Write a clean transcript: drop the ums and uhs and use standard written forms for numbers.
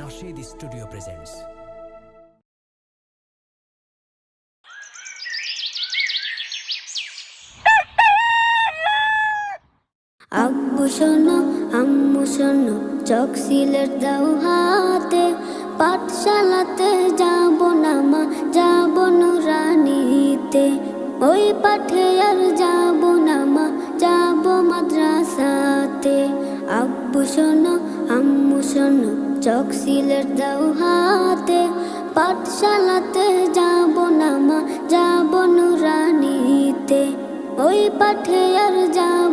Rashed studio presents. আব্বু শোনো আম্মু শোনো, চক সিলেট দাও হাতে, পাঠশালাতে যাব না মা, যাব নুরানিতে। ওই পাঠে আর যাব না মা, যাব মাদ্রাসাতে। আব্বু শোনো আম্মু শোনো, চক সিলেট দাও হাতে, পাঠশালাতে যাব না মা, যাব নুরানিতে। ওই পাঠে আর যাব